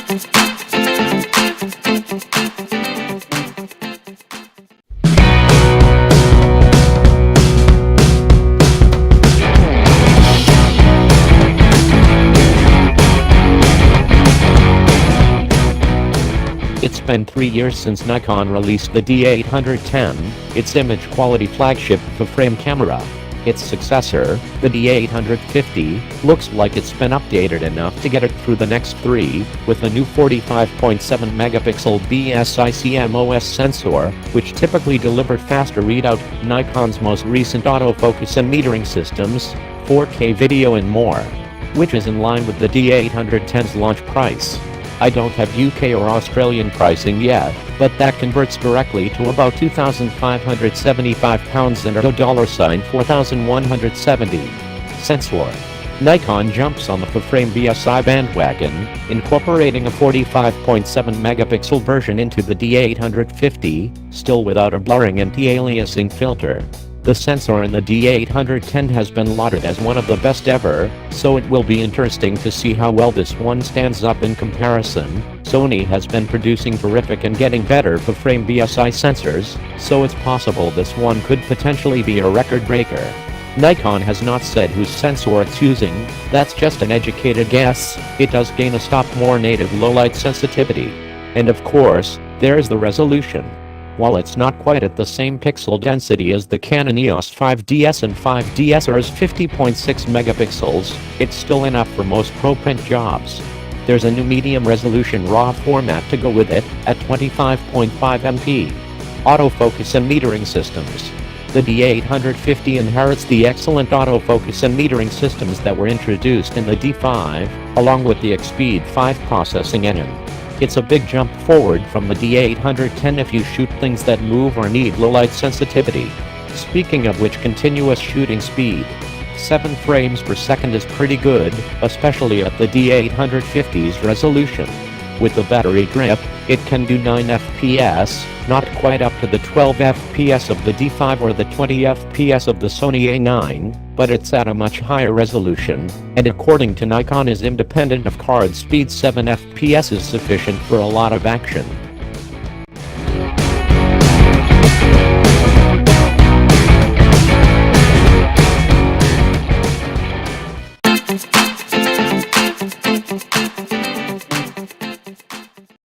It's been 3 years since Nikon released the D810, its image quality flagship full-frame camera. Its successor, the D850, looks like it's been updated enough to get it through the next 3, with a new 45.7 megapixel BSI-CMOS sensor, which typically delivered faster readout, Nikon's most recent autofocus and metering systems, 4K video and more, which is in line with the D810's launch price. I don't have UK or Australian pricing yet, but that converts directly to about £2,575 and $4,170. Sensor. Nikon jumps on the full-frame BSI bandwagon, incorporating a 45.7 megapixel version into the D850, still without a blurring anti-aliasing filter. The sensor in the D810 has been lauded as one of the best ever, so it will be interesting to see how well this one stands up in comparison. Sony has been producing terrific and getting better full-frame BSI sensors, so it's possible this one could potentially be a record breaker. Nikon has not said whose sensor it's using, that's just an educated guess. It does gain a stop more native low-light sensitivity. And of course, there's the resolution. While it's not quite at the same pixel density as the Canon EOS 5DS and 5DSR's 50.6 megapixels, it's still enough for most pro-print jobs. There's a new medium-resolution RAW format to go with it, at 25.5 MP. Autofocus and metering systems. The D850 inherits the excellent autofocus and metering systems that were introduced in the D5, along with the Xpeed 5 processing engine. It's a big jump forward from the D810 if you shoot things that move or need low-light sensitivity. Speaking of which, continuous shooting speed. 7 frames per second is pretty good, especially at the D850's resolution. With the battery grip, it can do 9 FPS, not quite up to the 12 FPS of the D5 or the 20 FPS of the Sony A9, but it's at a much higher resolution, and according to Nikon is independent of card speed. 7 FPS is sufficient for a lot of action.